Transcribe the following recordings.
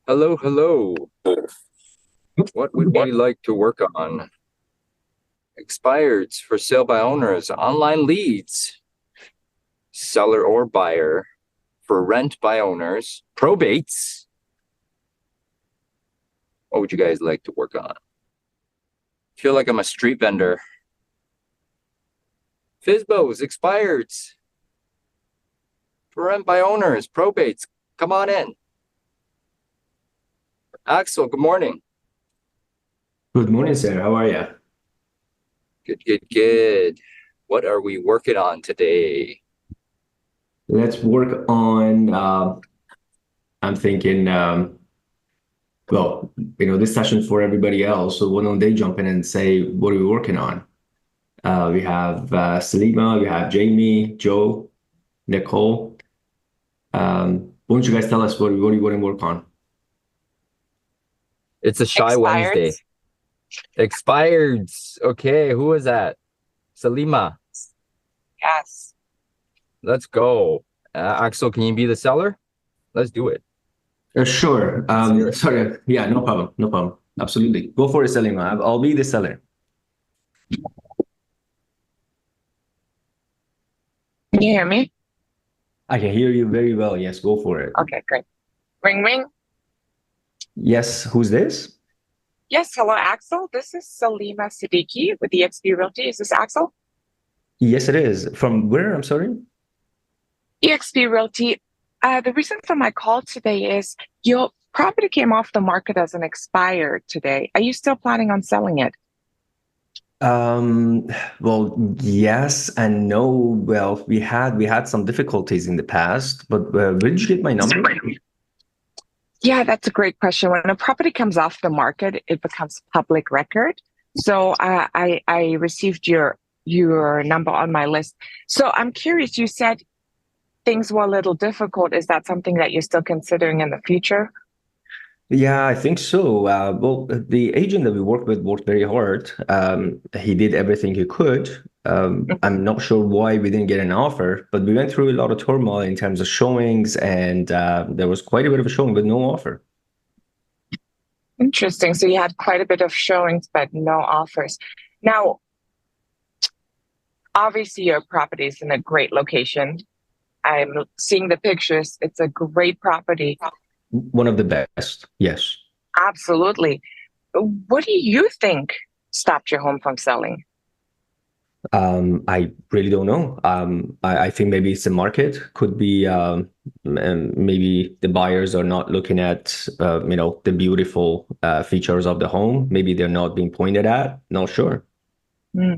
Hello, hello. What would we like to work on? Expireds for sale by owners, online leads, seller or buyer for rent by owners, probates. What would you guys like to work on? Feel like I'm a street vendor. Fizbos, expireds for rent by owners, probates. Come on in. Axel, good morning. Good morning, sir. How are you? Good, good, good. What are we working on today? Let's work on, I'm thinking, this session for everybody else. So why don't they jump in and say, what are we working on? We have Salima, we have Jamie, Joe, Nicole. Why don't you guys tell us what you want to work on? It's a shy Expired. Wednesday. Expireds. Okay, who is that? Salima. Yes. Let's go. Axel, can you be the seller? Let's do it. Sure. Let's hear it. Sorry. Yeah, no problem. No problem. Absolutely. Go for it, Salima. I'll be the seller. Can you hear me? I can hear you very well. Yes, go for it. Okay, great. Ring, ring. Yes, who's this? Yes, hello, Axel. This is Salima Siddiqui with eXp Realty. Is this Axel? Yes, it is. From where? I'm sorry. eXp Realty. The reason for my call today is your property came off the market as an expired today. Are you still planning on selling it? Um, well, yes and no. Well, we had some difficulties in the past, but where did you get my number? Yeah, that's a great question. When a property comes off the market, it becomes public record. So I received your number on my list. So I'm curious, you said things were a little difficult. Is that something that you're still considering in the future? Yeah, I think so. Well, the agent that we worked with worked very hard. He did everything he could. I'm not sure why we didn't get an offer, but we went through a lot of turmoil in terms of showings, and there was quite a bit of a showing, but no offer. Interesting. So you had quite a bit of showings, but no offers. Now, obviously, your property is in a great location. I'm seeing the pictures. It's a great property. One of the best, yes. Absolutely. What do you think stopped your home from selling? I really don't know. I think maybe it's the market. Could be maybe the buyers are not looking at the beautiful features of the home. Maybe they're not being pointed at. Not sure. Hmm.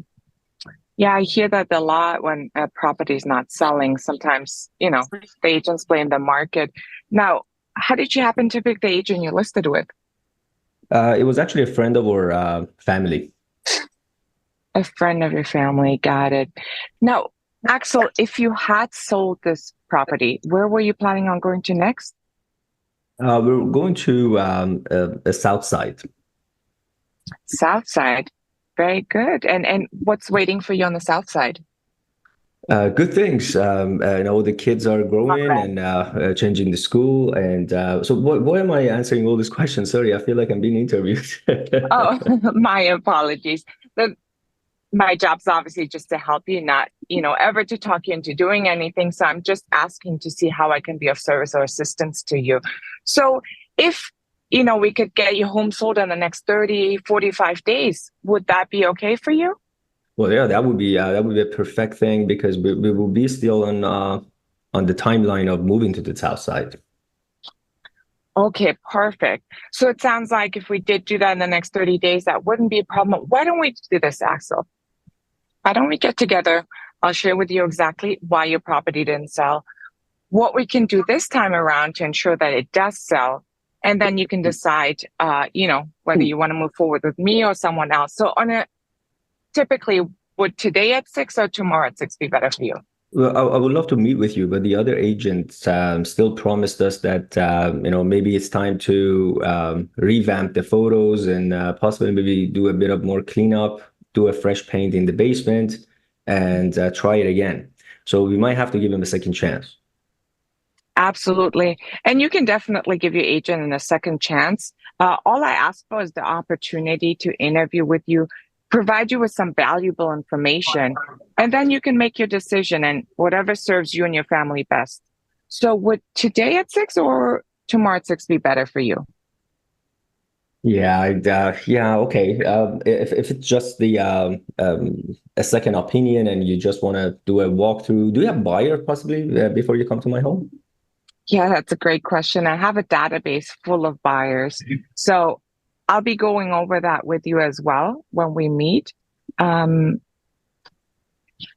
Yeah, I hear that a lot when a property is not selling. Sometimes, the agents blame the market. Now, how did you happen to pick the agent you listed with? It was actually a friend of our family. A friend of your family, got it. Now, Axel, if you had sold this property, where were you planning on going to next? We're going to a south side. South side. Very good. And what's waiting for you on the south side? Good things. The kids are growing and changing the school. And so, why am I answering all these questions? Sorry, I feel like I'm being interviewed. Oh, my apologies. The, my job's obviously just to help you, not, ever to talk you into doing anything. So I'm just asking to see how I can be of service or assistance to you. So if, we could get your home sold in the next 30, 45 days, would that be okay for you? Well, yeah, that would be a perfect thing because we will be still on the timeline of moving to the south side. Okay, perfect. So it sounds like if we did do that in the next 30 days, that wouldn't be a problem. Why don't we do this, Axel? Why don't we get together? I'll share with you exactly why your property didn't sell, what we can do this time around to ensure that it does sell. And then you can decide, whether you want to move forward with me or someone else. So typically, would today at 6 or tomorrow at 6 be better for you? Well, I would love to meet with you, but the other agents still promised us that maybe it's time to revamp the photos and possibly maybe do a bit of more cleanup, do a fresh paint in the basement, and try it again. So we might have to give him a second chance. Absolutely. And you can definitely give your agent a second chance. All I ask for is the opportunity to interview with you, provide you with some valuable information, and then you can make your decision and whatever serves you and your family best. So would today at 6 or tomorrow at 6 be better for you? Yeah, yeah, okay. If it's just the a second opinion and you just want to do a walkthrough, do you have buyer possibly before you come to my home? Yeah, that's a great question. I have a database full of buyers. So I'll be going over that with you as well when we meet. Um,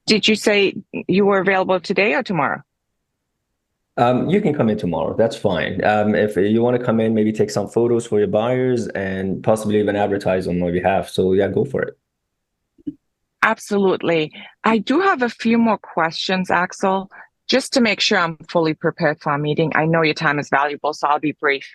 did you say you were available today or tomorrow? You can come in tomorrow. That's fine. If you want to come in, maybe take some photos for your buyers and possibly even advertise on my behalf. So yeah, go for it. Absolutely. I do have a few more questions, Axel, just to make sure I'm fully prepared for our meeting. I know your time is valuable, so I'll be brief.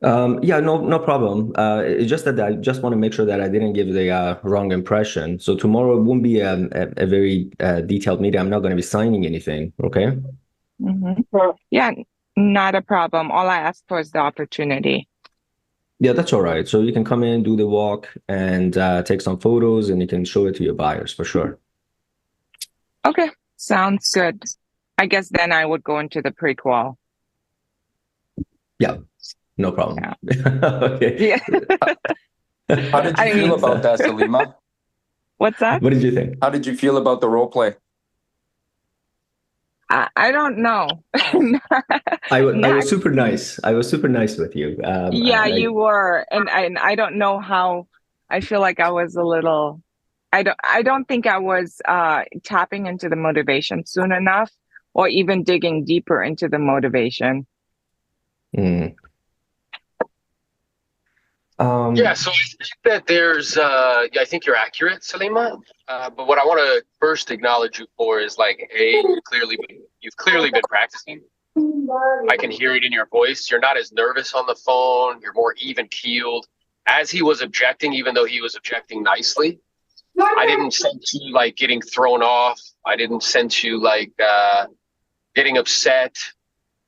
Yeah, no problem. It's just that I just want to make sure that I didn't give the wrong impression. So tomorrow won't be a very detailed meeting. I'm not going to be signing anything. Okay. Yeah, not a problem. All I ask for is the opportunity. Yeah, that's all right. So you can come in, do the walk, and take some photos, and you can show it to your buyers for sure. Okay, sounds good. I guess then I would go into the prequel. Yeah, no problem. Yeah. Okay. Yeah. How did you I feel mean, about that, Salima? what's that? What did you think? How did you feel about the role play? I don't know. I Not, was super nice. I was super nice with you. yeah, you were, and I don't know how. I feel like I was a little. I don't think I was tapping into the motivation soon enough, or even digging deeper into the motivation. mm. Yeah, so I think that I think you're accurate, Salima. But what I want to first acknowledge you for is like, A, you've clearly been practicing. I can hear it in your voice. You're not as nervous on the phone. You're more even keeled. As he was objecting, even though he was objecting nicely, I didn't sense you like getting thrown off. I didn't sense you like getting upset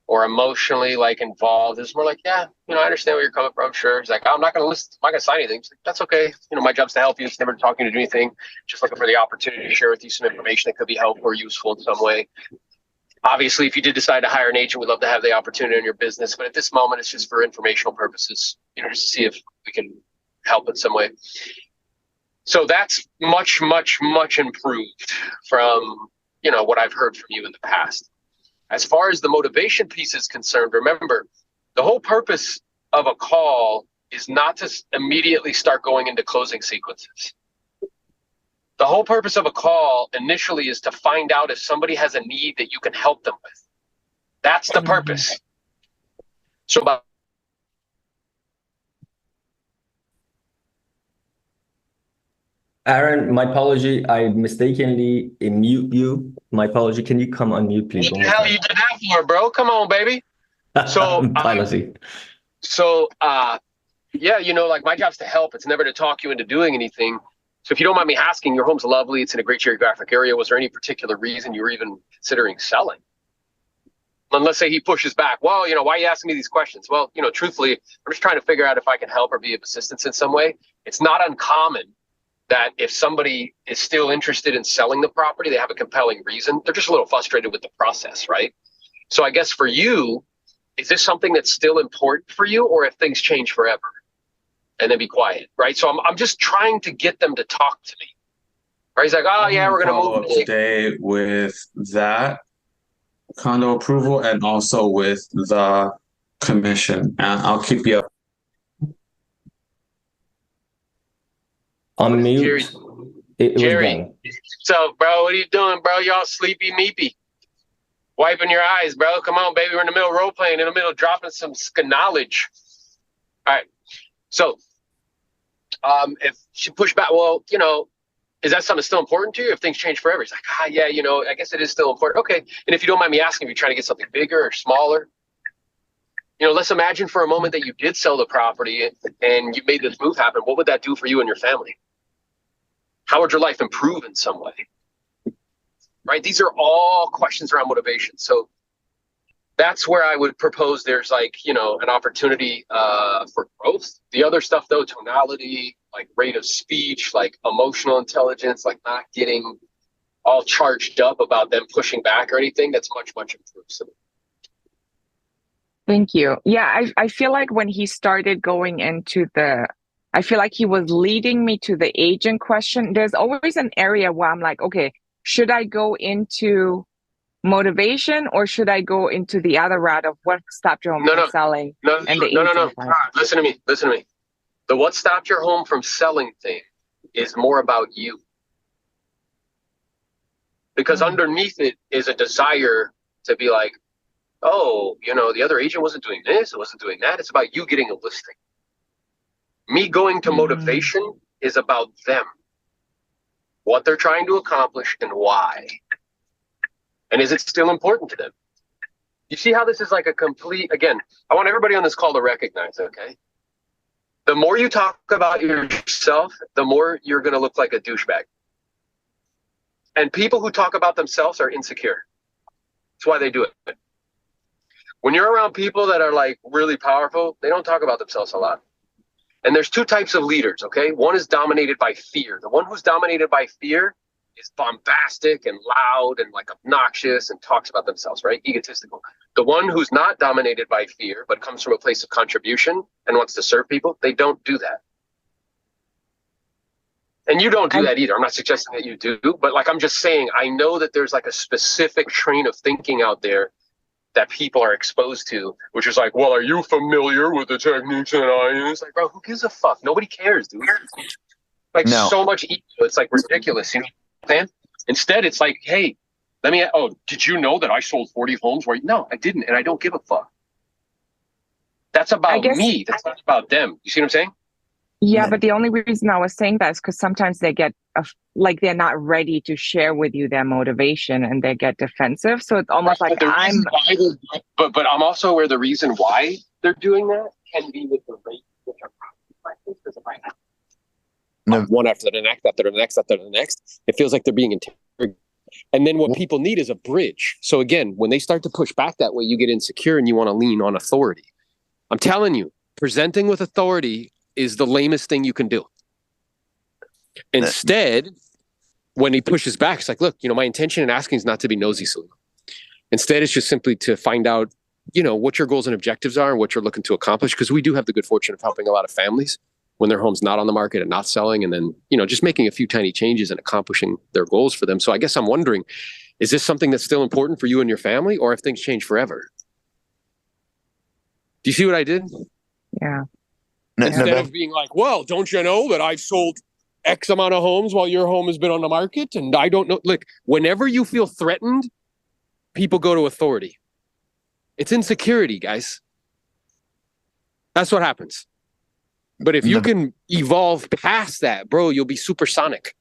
or emotionally like involved. It's more like, yeah, I understand where you're coming from. Sure. He's like, I'm not going to listen. I'm not going to sign anything. He's like, that's okay. My job's to help you. It's never talking to do anything. Just looking for the opportunity to share with you some information that could be helpful or useful in some way. Obviously, if you did decide to hire an agent, we'd love to have the opportunity in your business. But at this moment, it's just for informational purposes, just to see if we can help in some way. So that's much, much, much improved from, what I've heard from you in the past. As far as the motivation piece is concerned, remember, the whole purpose of a call is not to immediately start going into closing sequences. The whole purpose of a call initially is to find out if somebody has a need that you can help them with. That's the purpose. So Aaron, my apology. I mistakenly mute you. My apology. Can you come unmute, please? what the hell you did that for, bro? Come on, baby. So, apology. Yeah, like my job's to help. It's never to talk you into doing anything. So if you don't mind me asking, your home's lovely. It's in a great geographic area. Was there any particular reason you were even considering selling? And let's say he pushes back. Well, why are you asking me these questions? Well, truthfully, I'm just trying to figure out if I can help or be of assistance in some way. It's not uncommon that if somebody is still interested in selling the property, they have a compelling reason. They're just a little frustrated with the process, right? So I guess for you, is this something that's still important for you, or if things change forever? And then be quiet, right? So I'm just trying to get them to talk to me. Right? He's like, oh yeah, we're gonna follow move up today with that condo approval and also with the commission. And I'll keep you up. Unmute. It was Jerry. done. So, bro, what are you doing, bro? Y'all sleepy meepy. Wiping your eyes, bro. Come on, baby. We're in the middle of role playing, in the middle of dropping some knowledge. All right. So, if she pushed back, well, is that something still important to you if things change forever? He's like, yeah, I guess it is still important. Okay. And if you don't mind me asking, if you're trying to get something bigger or smaller, let's imagine for a moment that you did sell the property and you made this move happen. What would that do for you and your family? How would your life improve in some way? right? These are all questions around motivation. So that's where I would propose there's like, an opportunity for growth. The other stuff though, tonality, like rate of speech, like emotional intelligence, like not getting all charged up about them pushing back or anything, that's much, much improved. So, Thank you. Yeah, I feel like when he started going into I feel like he was leading me to the agent question. There's always an area where I'm like, okay, should I go into motivation or should I go into the other route of what stopped you home from selling and the agent part? Listen to me. The what stopped your home from selling thing is more about you. Because underneath it is a desire to be like, oh, the other agent wasn't doing this, it wasn't doing that. It's about you getting a listing. Me going to motivation is about them, what they're trying to accomplish and why. And is it still important to them? You see how this is like a complete, again, I want everybody on this call to recognize, okay? The more you talk about yourself, the more you're going to look like a douchebag. And people who talk about themselves are insecure. That's why they do it. When you're around people that are like really powerful, they don't talk about themselves a lot. And there's two types of leaders, okay? One is dominated by fear. The one who's dominated by fear is bombastic and loud and like obnoxious and talks about themselves, right? Egotistical. The one who's not dominated by fear, but comes from a place of contribution and wants to serve people, they don't do that. And you don't do that either. I'm not suggesting that you do, but like I'm just saying, I know that there's like a specific train of thinking out there that people are exposed to, which is like, well, are you familiar with the techniques that I use? Like, bro, who gives a fuck? Nobody cares, dude. Like so much ego. It's like ridiculous. You know what I'm saying? Instead, it's like, hey, did you know that I sold 40 homes? No, I didn't. And I don't give a fuck. That's about me. That's not about them. You see what I'm saying? Yeah, but the only reason I was saying that is because sometimes they get like they're not ready to share with you their motivation and they get defensive. So it's almost like but I'm also aware the reason why they're doing that can be with the rate which are one after the next, after the next, after the next. It feels like they're being interrogated. And then what people need is a bridge. So again, when they start to push back that way, you get insecure and you want to lean on authority. I'm telling you, presenting with authority is the lamest thing you can do. Instead, when he pushes back, it's like, look, my intention in asking is not to be nosy, Salima. Instead, it's just simply to find out, what your goals and objectives are and what you're looking to accomplish. Because we do have the good fortune of helping a lot of families when their home's not on the market and not selling, and then, just making a few tiny changes and accomplishing their goals for them. So I guess I'm wondering, is this something that's still important for you and your family, or have things changed forever? Do you see what I did? Yeah. Instead of being like, well, don't you know that I've sold X amount of homes while your home has been on the market? And I don't know. Look, whenever you feel threatened, people go to authority. It's insecurity, guys. That's what happens. But if you can evolve past that, bro, you'll be supersonic.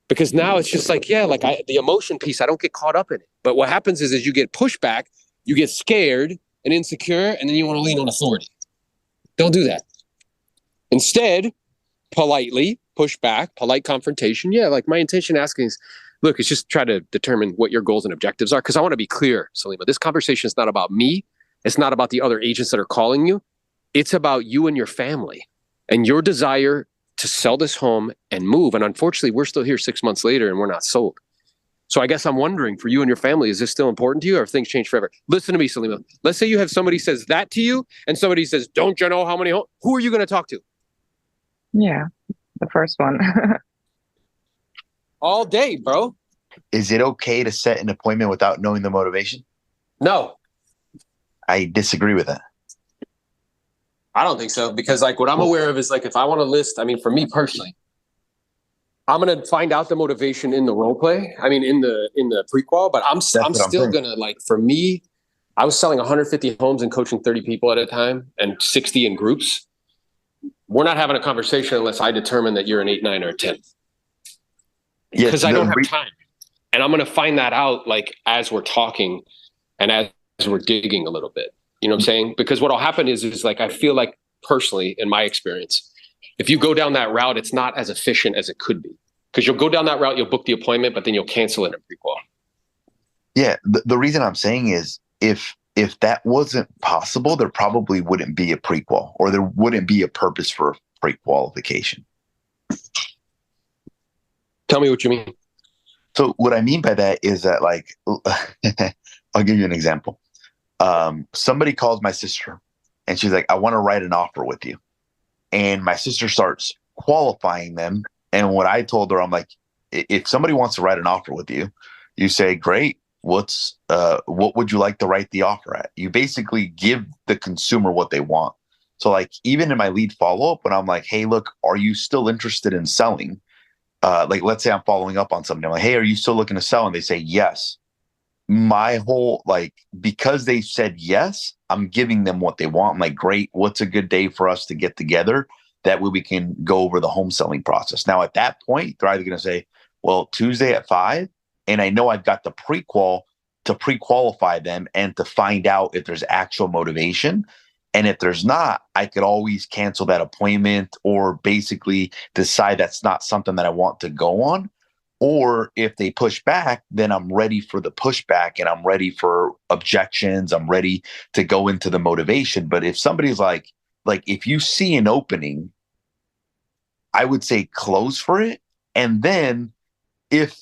Because now it's just like, the emotion piece, I don't get caught up in it. But what happens is you get pushback, you get scared and insecure, and then you want to lean on authority. Don't do that. Instead, politely push back, polite confrontation. Yeah, like my intention asking is, look, it's just try to determine what your goals and objectives are. Because I want to be clear, Salima, this conversation is not about me. It's not about the other agents that are calling you. It's about you and your family and your desire to sell this home and move. And unfortunately, we're still here 6 months later and we're not sold. So I guess I'm wondering, for you and your family, is this still important to you, or have things changed forever? Listen to me, Salima. Let's say you have somebody says that to you and somebody says, don't you know how many homes? Who are you going to talk to? Yeah, the first one. All day, bro. Is it okay to set an appointment without knowing the motivation? No. I disagree with that. I don't think so, because like what I'm aware of is like if I want to list, for me personally, I'm going to find out the motivation in the role play. in the prequal, but I'm still going to, like, for me, I was selling 150 homes and coaching 30 people at a time and 60 in groups. We're not having a conversation unless I determine that you're an 8, 9, or a 10. Because I don't have time. And I'm going to find that out like as we're talking and as we're digging a little bit. You know what I'm saying? Because what'll happen is like, I feel like personally, in my experience, if you go down that route, it's not as efficient as it could be. Because you'll go down that route, you'll book the appointment, but then you'll cancel it in a prequel. Yeah, the reason I'm saying is if that wasn't possible, there probably wouldn't be a prequel, or there wouldn't be a purpose for pre-qualification. Tell me what you mean. So what I mean by that is that, like, I'll give you an example. Somebody calls my sister and she's like, I want to write an offer with you. And my sister starts qualifying them. And what I told her, I'm like, if somebody wants to write an offer with you, you say, great. What would you like to write the offer at? You basically give the consumer what they want. So, like, even in my lead follow-up, when I'm like, hey, look, are you still interested in selling? Like, let's say I'm following up on something. I'm like, hey, are you still looking to sell? And they say yes. My whole, like, because they said yes, I'm giving them what they want. I'm like, great, what's a good day for us to get together? That way we can go over the home selling process. Now, at that point, they're either going to say, well, Tuesday at 5, and I know I've got the prequal to pre-qualify them and to find out if there's actual motivation. And if there's not, I could always cancel that appointment, or basically decide that's not something that I want to go on. Or if they push back, then I'm ready for the pushback and I'm ready for objections. I'm ready to go into the motivation. But if somebody's like if you see an opening, I would say close for it. And then if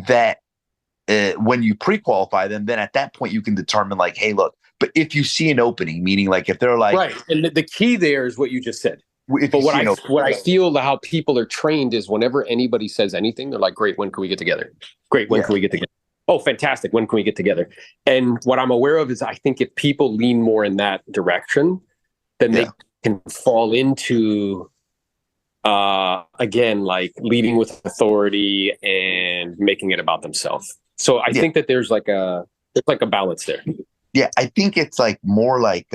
that, when you pre-qualify them, then at that point you can determine, like, hey, look, but if you see an opening, meaning like if they're like, right. And the key there is what you just said. if But you see an opening, what I feel how people are trained is whenever anybody says anything, they're like, great, when can we get together? Great, when can we get together? Oh, fantastic, when can we get together? And what I'm aware of is I think if people lean more in that direction, then they can fall into, again, like leading with authority and making it about themselves. So I think that there's like a balance there. Yeah, I think it's like more like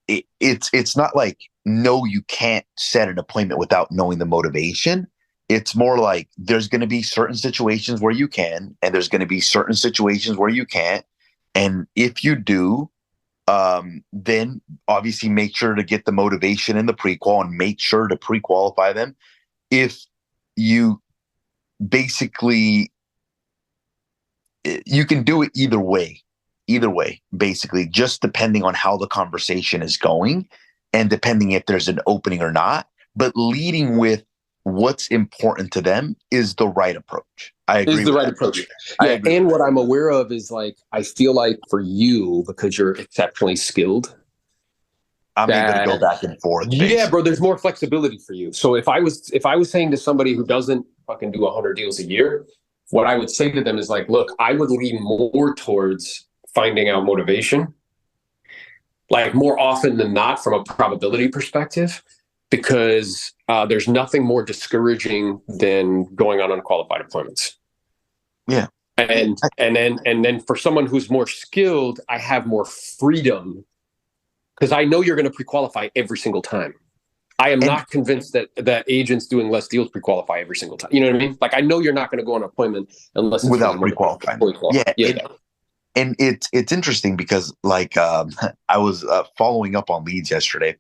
it's not like, no, you can't set an appointment without knowing the motivation. It's more like there's going to be certain situations where you can, and there's going to be certain situations where you can't. And if you do, then obviously make sure to get the motivation in the prequal and make sure to pre-qualify them. If you basically, you can do it either way, basically, just depending on how the conversation is going and depending if there's an opening or not. But leading with what's important to them is the right approach. I agree. Is the right approach. Yeah, and what I'm aware of is, like, I feel like for you, because you're exceptionally skilled, I'm able to go back and forth. Yeah, bro, there's more flexibility for you. So if I was saying to somebody who doesn't fucking do 100 deals a year, what I would say to them is like, look, I would lean more towards finding out motivation, like more often than not from a probability perspective, because there's nothing more discouraging than going on unqualified appointments. Yeah. And then for someone who's more skilled, I have more freedom because I know you're going to pre-qualify every single time. I am not convinced that agents doing less deals pre-qualify every single time. You know what I mean? Like, I know you're not going to go on an appointment unless it's without pre-qualifying. Yeah. And it's interesting because, like, I was following up on leads yesterday,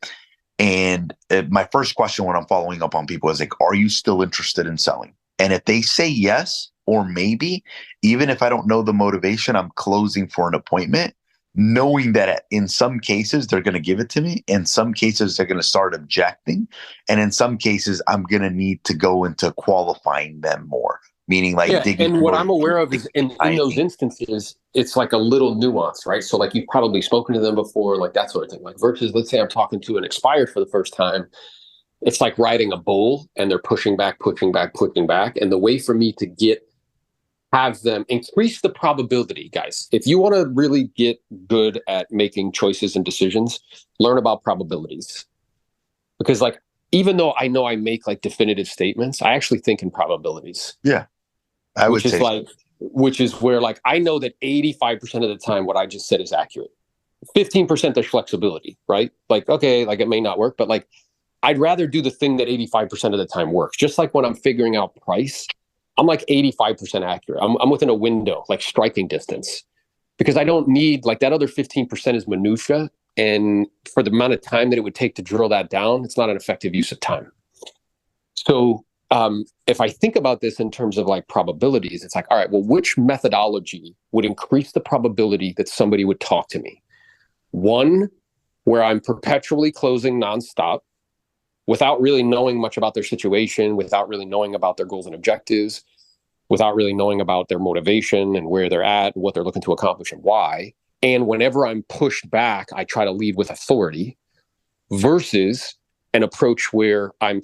and my first question when I'm following up on people is like, are you still interested in selling? And if they say yes or maybe, even if I don't know the motivation, I'm closing for an appointment, knowing that in some cases they're going to give it to me, in some cases they're going to start objecting, and in some cases I'm going to need to go into qualifying them more, meaning like digging. And what I'm aware of is in those instances, it's like a little nuance, right? So like you've probably spoken to them before, like that sort of thing. Like versus, let's say I'm talking to an expired for the first time, it's like riding a bull and they're pushing back. And the way for me to have them increase the probability, guys. If you want to really get good at making choices and decisions, learn about probabilities. Because, like, even though I know I make like definitive statements, I actually think in probabilities. Yeah, which is where, like, I know that 85% of the time what I just said is accurate. 15% there's flexibility, right? Like, okay, like it may not work, but like I'd rather do the thing that 85% of the time works. Just like when I'm figuring out price, I'm like 85% accurate. I'm within a window, like striking distance, because I don't need, like, that other 15% is minutia. And for the amount of time that it would take to drill that down, it's not an effective use of time. So if I think about this in terms of like probabilities, it's like, all right, well, which methodology would increase the probability that somebody would talk to me? One, where I'm perpetually closing nonstop without really knowing much about their situation, without really knowing about their goals and objectives, without really knowing about their motivation and where they're at, what they're looking to accomplish and why. And whenever I'm pushed back, I try to lead with authority, versus an approach where I'm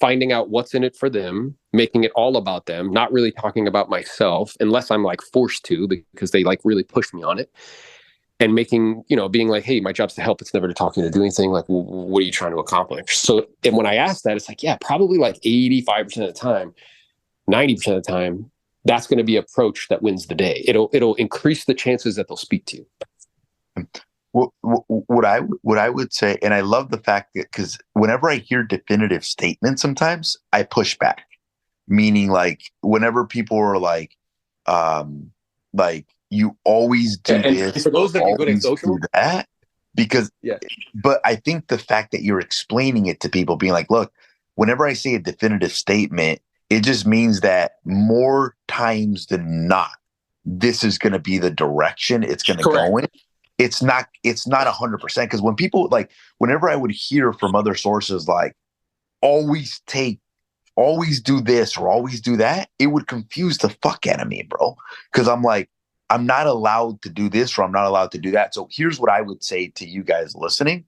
finding out what's in it for them, making it all about them, not really talking about myself unless I'm like forced to because they like really push me on it, and making, being like, hey, my job's to help. It's never to talk you to do anything. Like, what are you trying to accomplish? So, and when I ask that, it's like, yeah, probably like 85% of the time, 90% of the time, that's going to be an approach that wins the day. It'll increase the chances that they'll speak to you. What I would say, and I love the fact that, because whenever I hear definitive statements, sometimes I push back. Meaning, like, whenever people are like you always do this, for those that are good at social, do that, because yeah. But I think the fact that you're explaining it to people, being like, look, whenever I say a definitive statement, it just means that more times than not, this is going to be the direction it's going to go in. It's not 100%, because when people whenever I would hear from other sources, like, always do this or always do that, it would confuse the fuck out of me, bro. Because I'm like, I'm not allowed to do this or I'm not allowed to do that. So here's what I would say to you guys listening.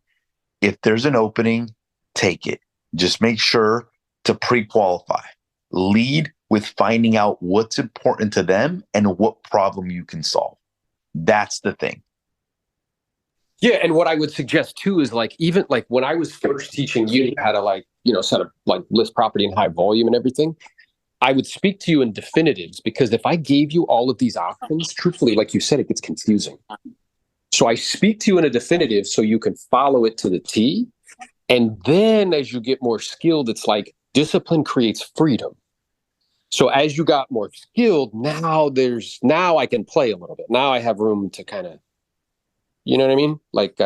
If there's an opening, take it. Just make sure to pre-qualify. Lead with finding out what's important to them and what problem you can solve. That's the thing. Yeah, and what I would suggest too is, like, even like when I was first teaching you how to set up list property in high volume and everything, I would speak to you in definitives, because if I gave you all of these options, truthfully, like you said, it gets confusing. So I speak to you in a definitive so you can follow it to the T. And then as you get more skilled, it's like discipline creates freedom. So as you got more skilled, now I can play a little bit. Now I have room to kind of, you know what I mean? Like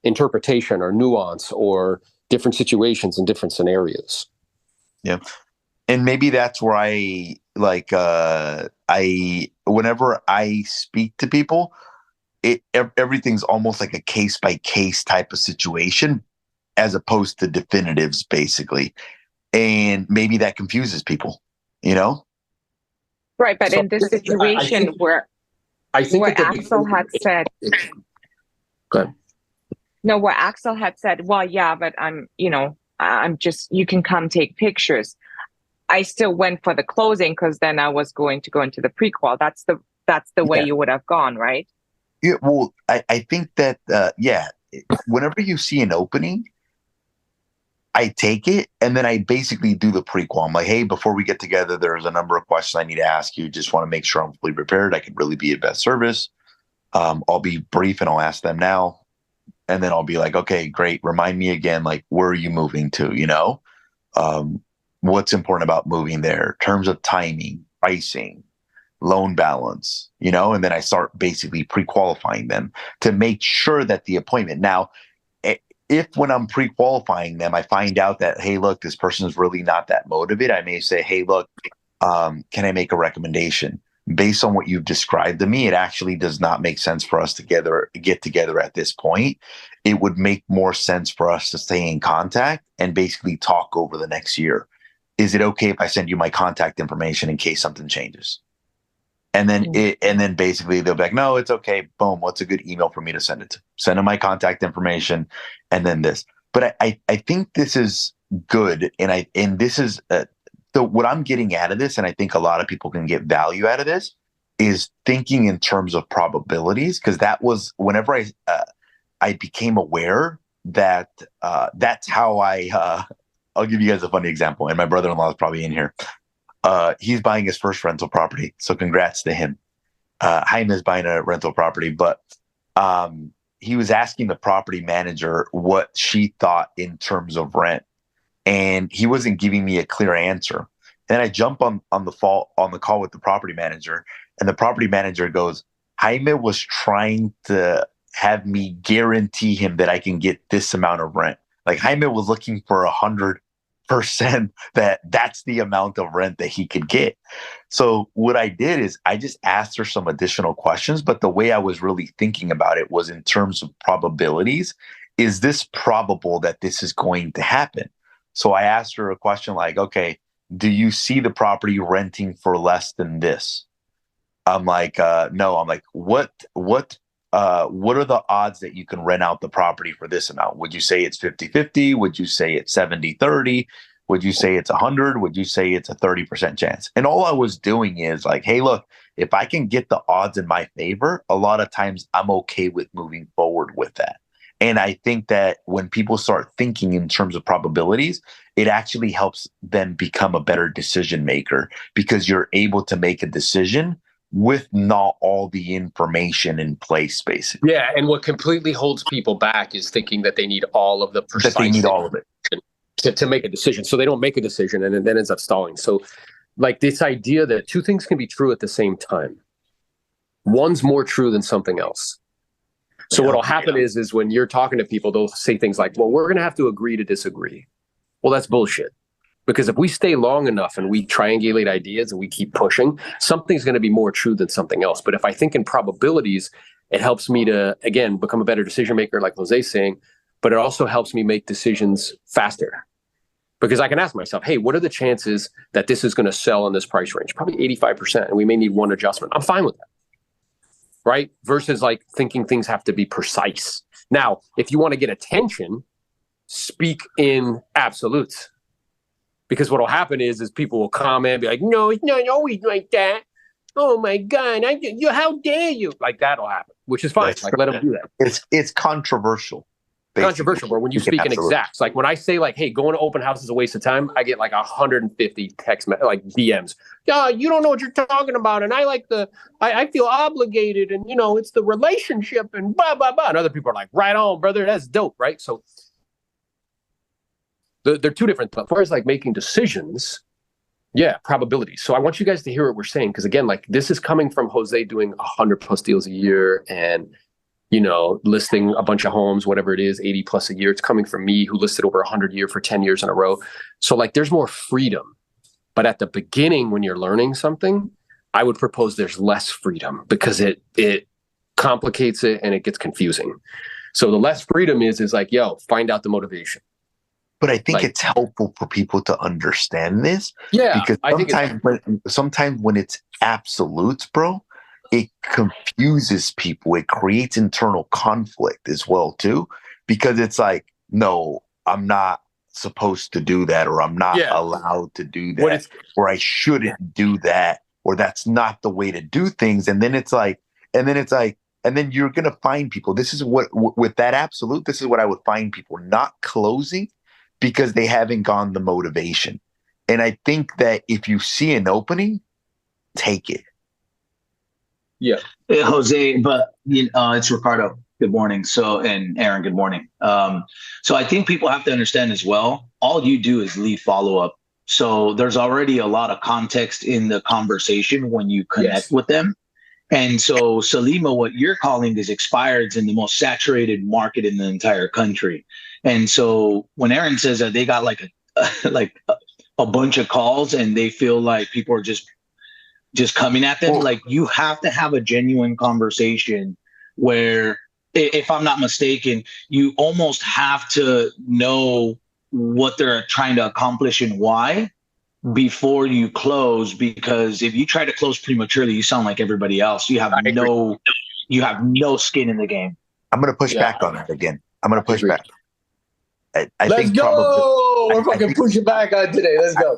interpretation or nuance or different situations and different scenarios. Yeah. And maybe that's where whenever I speak to people, everything's almost like a case by case type of situation, as opposed to definitives, basically. And maybe that confuses people, Right. But in this situation where Axel had said, go ahead. No, what Axel had said, well, yeah, but I'm just, you can come take pictures. I still went for the closing because then I was going to go into the prequel. That's the way you would have gone, right? Yeah. Well, I think that, whenever you see an opening, I take it and then I basically do the prequel. I'm like, hey, before we get together, there's a number of questions I need to ask you. Just want to make sure I'm fully prepared. I can really be of best service. I'll be brief and I'll ask them now. And then I'll be like, okay, great. Remind me again, like, where are you moving to? What's important about moving there? Terms of timing, pricing, loan balance, and then I start basically pre-qualifying them to make sure that the appointment. Now, if when I'm pre-qualifying them, I find out that, hey, look, this person is really not that motivated, I may say, hey, look, can I make a recommendation? Based on what you've described to me, it actually does not make sense for us to get together at this point. It would make more sense for us to stay in contact and basically talk over the next year. Is it okay if I send you my contact information in case something changes? And then basically they'll be like, no, it's okay. Boom. What's a good email for me to send it to? Send them my contact information and then this. But I think this is good. And this is so what I'm getting out of this, and I think a lot of people can get value out of this, is thinking in terms of probabilities. Because that was whenever I became aware that that's how I'll give you guys a funny example. And my brother-in-law is probably in here. He's buying his first rental property. So congrats to him. Jaime is buying a rental property, but he was asking the property manager what she thought in terms of rent. And he wasn't giving me a clear answer. And then I jump on the call with the property manager, and the property manager goes, Jaime was trying to have me guarantee him that I can get this amount of rent. Like, Jaime was looking for 100% that that's the amount of rent that he could get. So what I did is I just asked her some additional questions, but the way I was really thinking about it was in terms of probabilities. Is this probable that this is going to happen? So I asked her a question like, okay, do you see the property renting for less than this? I'm like, no. I'm like, what are the odds that you can rent out the property for this amount? Would you say it's 50-50? Would you say it's 70-30? Would you say it's 100? Would you say it's a 30% chance? And all I was doing is like, hey, look, if I can get the odds in my favor, a lot of times I'm okay with moving forward with that. And I think that when people start thinking in terms of probabilities, it actually helps them become a better decision maker because you're able to make a decision with not all the information in place, basically. Yeah, and what completely holds people back is thinking that they need all of the precise That they need all of it to make a decision. So they don't make a decision and it then ends up stalling. So like this idea that two things can be true at the same time. One's more true than something else. So what'll happen is when you're talking to people, they'll say things like, well, we're going to have to agree to disagree. Well, that's bullshit. Because if we stay long enough and we triangulate ideas and we keep pushing, something's going to be more true than something else. But if I think in probabilities, it helps me to, again, become a better decision maker, like Jose's saying, but it also helps me make decisions faster. Because I can ask myself, hey, what are the chances that this is going to sell in this price range? Probably 85%, and we may need one adjustment. I'm fine with that. Right? Versus like thinking things have to be precise. Now, if you want to get attention, speak in absolutes. Because what will happen is people will comment and be like, no, it's not always like that. Oh my God, how dare you? Like that'll happen, which is fine. Like let them do that. It's controversial. Basically. Controversial, but when you speak in exacts, like when I say like, hey, going to open house is a waste of time, I get like 150 like DMs. Yeah, you don't know what you're talking about. And I like I feel obligated and, it's the relationship and blah, blah, blah. And other people are like, right on, brother. That's dope. Right. So they're two different. As far as like making decisions, yeah, probabilities. So I want you guys to hear what we're saying. Because again, like this is coming from Jose doing 100+ deals a year and, listing a bunch of homes, whatever it is, 80+ a year. It's coming from me who listed over 100 a year for 10 years in a row. So like there's more freedom. But at the beginning, when you're learning something, I would propose there's less freedom because it complicates it and it gets confusing. So the less freedom is like, find out the motivation. But I think it's helpful for people to understand this. Yeah. Because sometimes when it's absolutes, bro, it confuses people. It creates internal conflict as well, too. Because it's like, no, I'm not supposed to do that, or I'm not allowed to do that, or I shouldn't do that, or that's not the way to do things. And then and then you're going to find people. This is what, with that absolute, this is what I would find people not closing because they haven't gone the motivation. And I think that if you see an opening, take it. Yeah. Hey, Jose, but it's Ricardo. Good morning. And Aaron, good morning. So I think people have to understand as well, all you do is lead follow-up. So there's already a lot of context in the conversation when you connect with them. And so, Salima, what you're calling is expireds in the most saturated market in the entire country. And so when Aaron says that they got like a bunch of calls and they feel like people are just coming at them, like you have to have a genuine conversation where, if I'm not mistaken, you almost have to know what they're trying to accomplish and why before you close, because if you try to close prematurely, you sound like everybody else. You have no skin in the game. I'm going to push back on that again. I'm going to push back. Let's go. We're fucking pushing back on today. Let's go.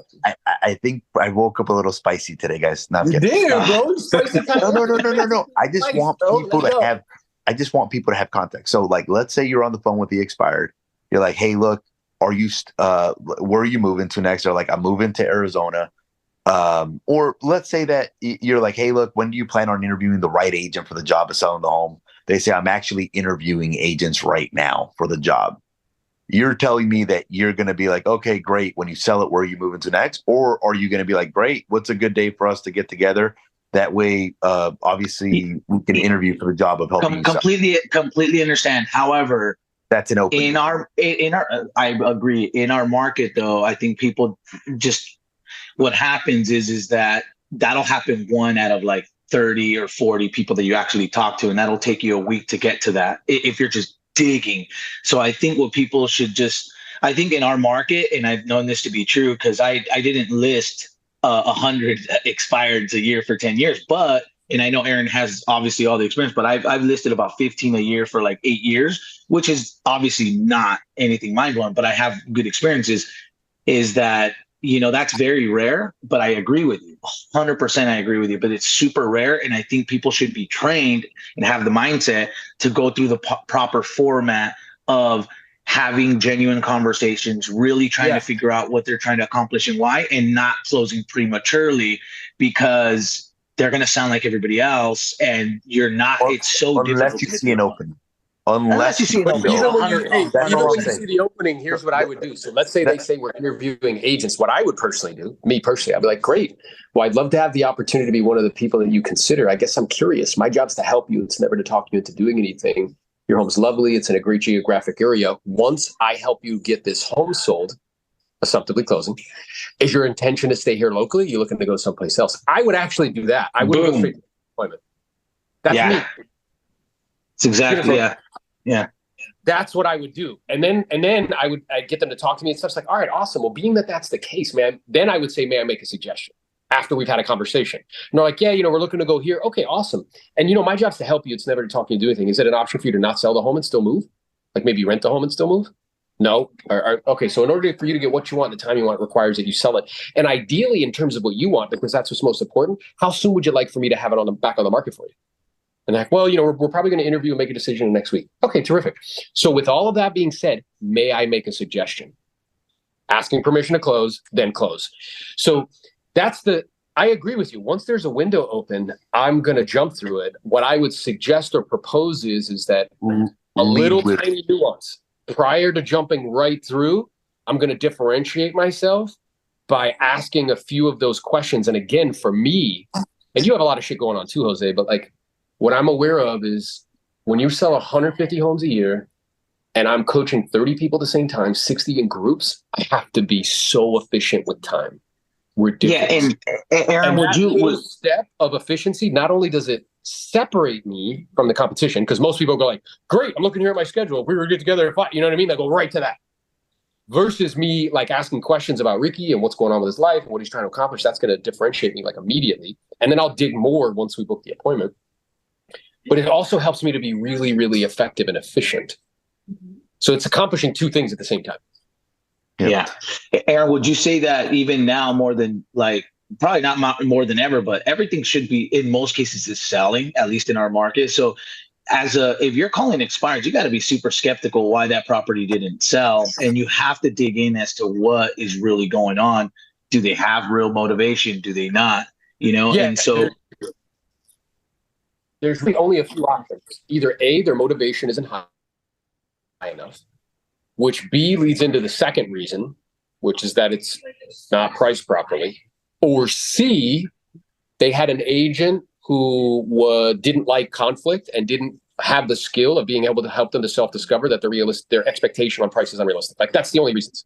I think I woke up a little spicy today, guys. You did, bro. No. I just want people to have context. So, like, let's say you're on the phone with the expired. You're like, hey, look, are you where are you moving to next? Or like, I'm moving to Arizona. Or let's say that you're like, hey, look, when do you plan on interviewing the right agent for the job of selling the home? They say, I'm actually interviewing agents right now for the job. You're telling me that you're going to be like, okay, great. When you sell it, where are you moving to next? Or are you going to be like, great, what's a good day for us to get together? That way, obviously, we can interview for the job of helping you completely understand. However, That's an open. In our, I agree. In our market, though, I think people just, what happens is that that'll happen one out of like 30 or 40 people that you actually talk to, and that'll take you a week to get to that if you're just digging. So I think what people should just, I think in our market, and I've known this to be true because I didn't list 100 expireds a year for 10 years, but, and I know Aaron has obviously all the experience, but I've listed about 15 a year for like 8 years, which is obviously not anything mind blowing, but I have good experiences. Is that, that's very rare, but I agree with you 100%. I agree with you, but it's super rare. And I think people should be trained and have the mindset to go through the proper format of having genuine conversations, really trying to figure out what they're trying to accomplish and why, and not closing prematurely because they're going to sound like everybody else, and you're not. It's so difficult. Unless you see an opening. Unless you see an opening. Even when you see the opening, here's what I would do. So let's say they say we're interviewing agents. What I would personally do, me personally, I'd be like, great. Well, I'd love to have the opportunity to be one of the people that you consider. I guess I'm curious. My job's to help you. It's never to talk you into doing anything. Your home's lovely. It's in a great geographic area. Once I help you get this home sold, assumptively closing, is your intention to stay here locally? You're looking to go someplace else? I would actually do that. I wouldn't go straight to the appointment. That's me. It's exactly, yeah. That's what I would do. And then I'd get them to talk to me and stuff. It's like, all right, awesome. Well, being that that's the case, man, then I would say, may I make a suggestion after we've had a conversation? And they're like, yeah, we're looking to go here. Okay, awesome. And, my job's to help you. It's never to talk you into do anything. Is it an option for you to not sell the home and still move? Like maybe rent the home and still move? No. Okay. So in order for you to get what you want, the time you want, it requires that you sell it. And ideally, in terms of what you want, because that's what's most important, how soon would you like for me to have it back on the market for you? And they're like, well, we're probably going to interview and make a decision next week. Okay, terrific. So with all of that being said, may I make a suggestion? Asking permission to close, then close. So I agree with you. Once there's a window open, I'm going to jump through it. What I would suggest or propose is that a little tiny nuance. Prior to jumping right through, I'm going to differentiate myself by asking a few of those questions. And again, for me, and you have a lot of shit going on too, Jose, but like what I'm aware of is when you sell 150 homes a year and I'm coaching 30 people at the same time, 60 in groups, I have to be so efficient with time. Ridiculous. Yeah, and Aaron, would step of efficiency, not only does it separate me from the competition, because most people go like, great, I'm looking here at my schedule. If we were to get together at 5, you know what I mean? They go right to that. Versus me like asking questions about Ricky and what's going on with his life and what he's trying to accomplish. That's going to differentiate me like immediately. And then I'll dig more once we book the appointment. But it also helps me to be really, really effective and efficient. So it's accomplishing two things at the same time. Yeah. Aaron, would you say that even now more than like, probably not more than ever, but everything should be in most cases is selling, at least in our market. So if you're calling expired, you got to be super skeptical why that property didn't sell. And you have to dig in as to what is really going on. Do they have real motivation? Do they not? And so there's really only a few options. Either A, their motivation isn't high enough, which B leads into the second reason, which is that it's not priced properly. Or C, they had an agent who didn't like conflict and didn't have the skill of being able to help them to self-discover that their expectation on price is unrealistic. Like that's the only reasons.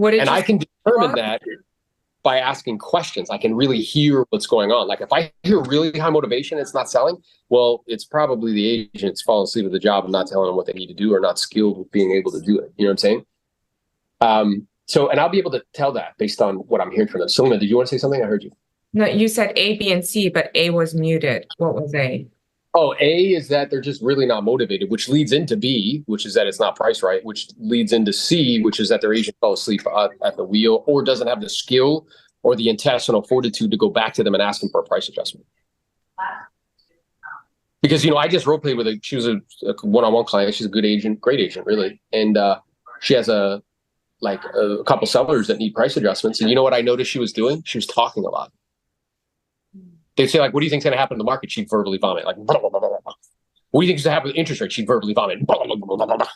I can determine that by asking questions. I can really hear what's going on. Like if I hear really high motivation, it's not selling. Well, it's probably the agent's falling asleep at the job and not telling them what they need to do or not skilled with being able to do it. You know what I'm saying? And I'll be able to tell that based on what I'm hearing from them. Selena, did you want to say something? I heard you. No, you said A, B, and C, but A was muted. What was A? Oh, A is that they're just really not motivated, which leads into B, which is that it's not priced right, which leads into C, which is that their agent fell asleep at the wheel or doesn't have the skill or the intestinal fortitude to go back to them and ask them for a price adjustment. Because, I just role played with her. She was a one-on-one client. She's a good agent, great agent, really. And she has a couple sellers that need price adjustments. And you know what I noticed she was doing? She was talking a lot. They'd say, like, what do you think's going to happen in the market? She'd verbally vomit. Like, blah, blah, blah, blah. What do you think's going to happen with interest rates? She'd verbally vomit. Blah, blah, blah, blah, blah.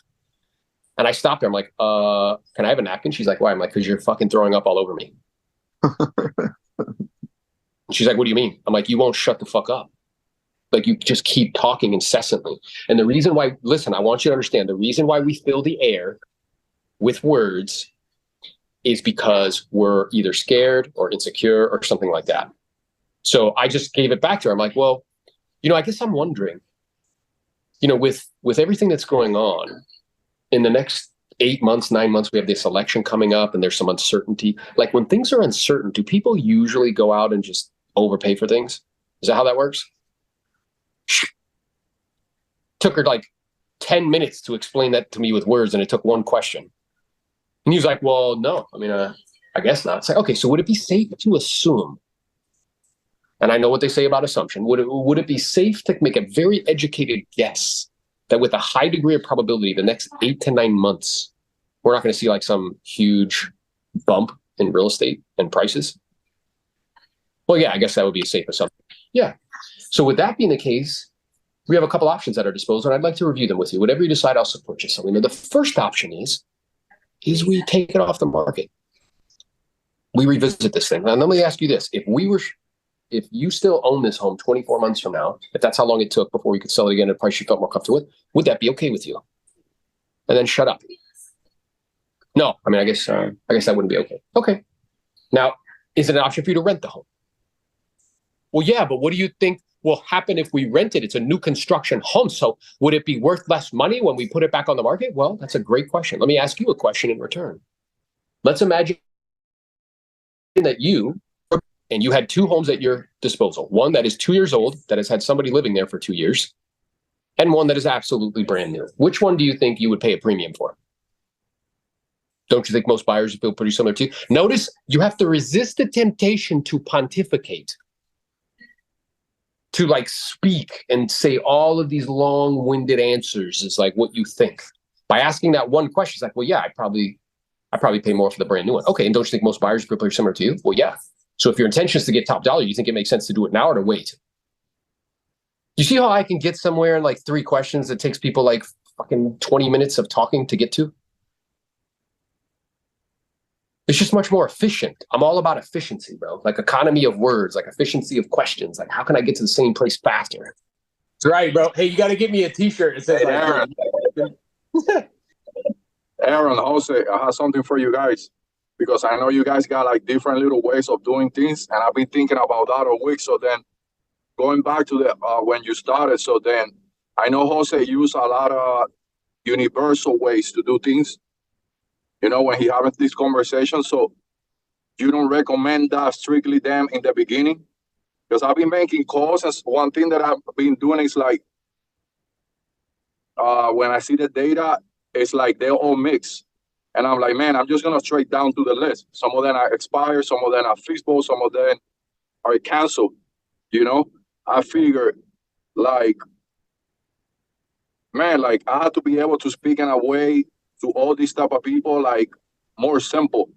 And I stopped her. I'm like, can I have a napkin? She's like, why? I'm like, because you're fucking throwing up all over me. She's like, what do you mean? I'm like, you won't shut the fuck up. Like you just keep talking incessantly. And the reason why, listen, I want you to understand the reason why we fill the air with words is because we're either scared or insecure or something like that. So I just gave it back to her. I'm like, well, I guess I'm wondering, with everything that's going on in the next 8 months, 9 months, we have this election coming up and there's some uncertainty. Like when things are uncertain, do people usually go out and just overpay for things? Is that how that works? Took her like 10 minutes to explain that to me with words, and it took one question. And he was like, well, no, I guess not. It's like, okay, so would it be safe to assume, and I know what they say about assumption, would it be safe to make a very educated guess that with a high degree of probability, the next 8 to 9 months, we're not going to see like some huge bump in real estate and prices? Well, yeah, I guess that would be a safe assumption. Yeah. So with that being the case, we have a couple options at our disposal, and I'd like to review them with you. Whatever you decide, I'll support you. So the first option is we take it off the market. We revisit this thing. Now, let me ask you this. If you still own this home 24 months from now, if that's how long it took before you could sell it again at a price you felt more comfortable with, would that be okay with you? And then shut up. No, I guess that wouldn't be okay. Okay. Now, is it an option for you to rent the home? Well, yeah, but what do you think will happen if we rent it? It's a new construction home. So would it be worth less money when we put it back on the market? Well, that's a great question. Let me ask you a question in return. Let's imagine that you had 2 homes at your disposal. One that is 2 years old, that has had somebody living there for 2 years, and one that is absolutely brand new. Which one do you think you would pay a premium for? Don't you think most buyers feel pretty similar to you? Notice you have to resist the temptation to pontificate, to like speak and say all of these long-winded answers is like what you think. By asking that one question, it's like, well, yeah, I probably pay more for the brand new one. Okay, and don't you think most buyers feel pretty similar to you? Well, yeah. So if your intention is to get top dollar, you think it makes sense to do it now or to wait? You see how I can get somewhere in like 3 questions that takes people like fucking 20 minutes of talking to get to? It's just much more efficient. I'm all about efficiency, bro. Like economy of words, like efficiency of questions. Like how can I get to the same place faster? That's right, bro. Hey, you got to get me a t-shirt. It says Hey, Aaron. Aaron, Jose, I have something for you guys, because I know you guys got like different little ways of doing things, and I've been thinking about that all week. So then going back to the when you started, so then I know Jose used a lot of universal ways to do things, when he having this conversation. So you don't recommend that strictly them in the beginning? Because I've been making calls, and one thing that I've been doing is like, when I see the data, it's like they're all mixed. And I'm like, man, I'm just going to straight down to the list. Some of them are expired, some of them are feasible, some of them are canceled. I figure like, man, like I have to be able to speak in a way to all these type of people, like more simple.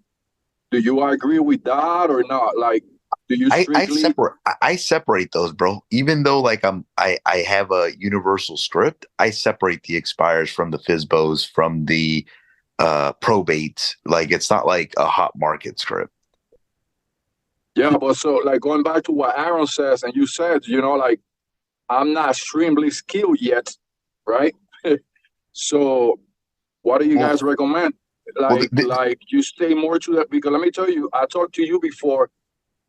Do you agree with that or not? Like, do you strictly... I separate those, bro. Even though like I have a universal script, I separate the expires from the FSBOs, from the probates. Like it's not like a hot market script. Yeah, but so like going back to what Aaron says, and you said, like I'm not extremely skilled yet, right? So what do you guys recommend? Like you stay more to that, because let me tell you, I talked to you before.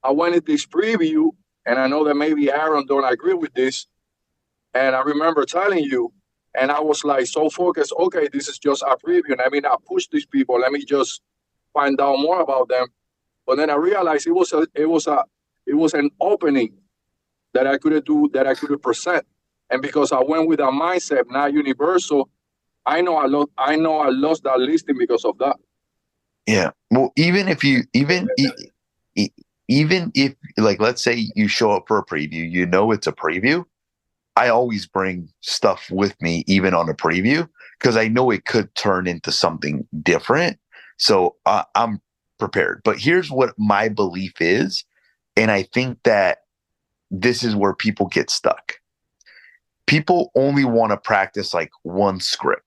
I went in this preview, and I know that maybe Aaron don't agree with this. And I remember telling you, and I was like so focused. Okay, this is just a preview, and I mean, I push these people. Let me just find out more about them. But then I realized it was an opening that I could do, that I could present. And because I went with a mindset, not universal, I know I lost that listing because of that. Yeah. Well, even if like, let's say you show up for a preview, it's a preview. I always bring stuff with me, even on a preview, because I know it could turn into something different. So I'm prepared. But here's what my belief is. And I think that this is where people get stuck. People only want to practice like one script.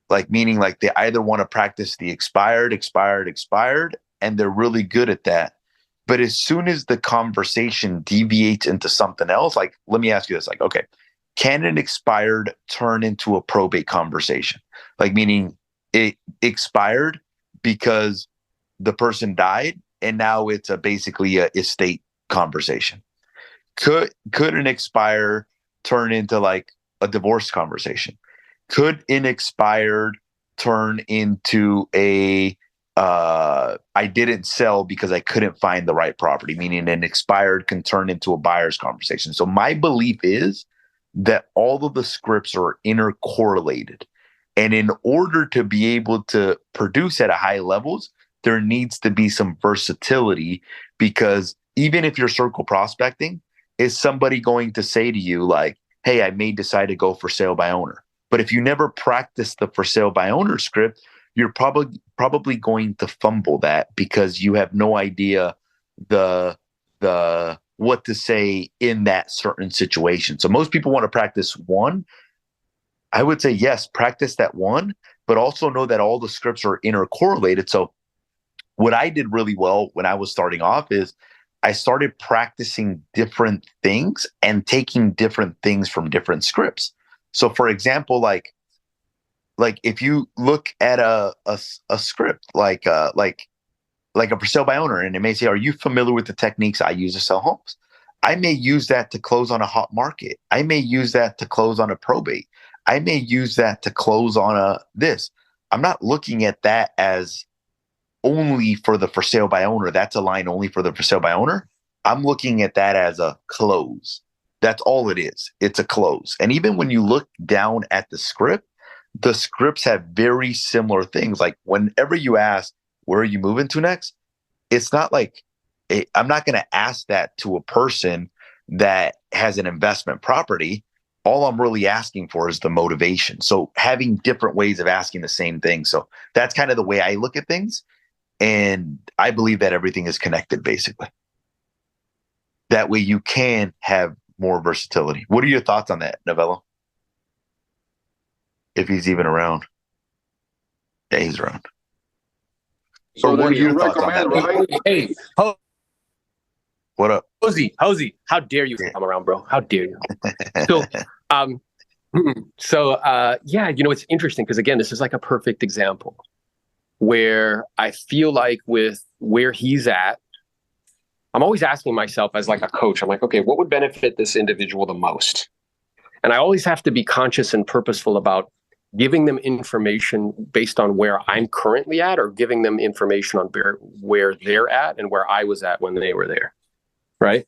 Like meaning like they either want to practice the expired, and they're really good at that. But as soon as the conversation deviates into something else, like, let me ask you this, like, okay, can an expired turn into a probate conversation? Like, meaning it expired because the person died and now it's basically a estate conversation. Could an expire turn into like a divorce conversation? Could an expired turn into a I didn't sell because I couldn't find the right property, meaning an expired can turn into a buyer's conversation. So my belief is that all of the scripts are intercorrelated. And in order to be able to produce at a high levels, there needs to be some versatility, because even if you're circle prospecting, is somebody going to say to you like, hey, I may decide to go for sale by owner. But if you never practice the for sale by owner script, you're probably going to fumble that because you have no idea the what to say in that certain situation. So most people want to practice one. I would say yes, practice that one, but also know that all the scripts are intercorrelated. So what I did really well when I was starting off is I started practicing different things and taking different things from different scripts. So for example, like if you look at a script like a for sale by owner, and it may say, are you familiar with the techniques I use to sell homes? I may use that to close on a hot market. I may use that to close on a probate. I may use that to close on a this. I'm not looking at that as only for the for sale by owner. That's a line only for the for sale by owner. I'm looking at that as a close. That's all it is. It's a close. And even when you look down at the scripts have very similar things. Like whenever you ask, where are you moving to next? It's not like I'm not going to ask that to a person that has an investment property. All I'm really asking for is the motivation. So having different ways of asking the same thing. So that's kind of the way I look at things. And I believe that everything is connected, basically. That way you can have more versatility. What are your thoughts on that, Novello? If he's even around. Yeah, he's around. So Or then what are you your thoughts on recommend, that? right? Hey, What up? Hosey, how dare you come around, bro? How dare you? So, yeah, it's interesting because again, this is like a perfect example where I feel like with where he's at, I'm always asking myself as like a coach, I'm like, okay, what would benefit this individual the most? And I always have to be conscious and purposeful about giving them information based on where I'm currently at, or giving them information on where they're at and where I was at when they were there. Right?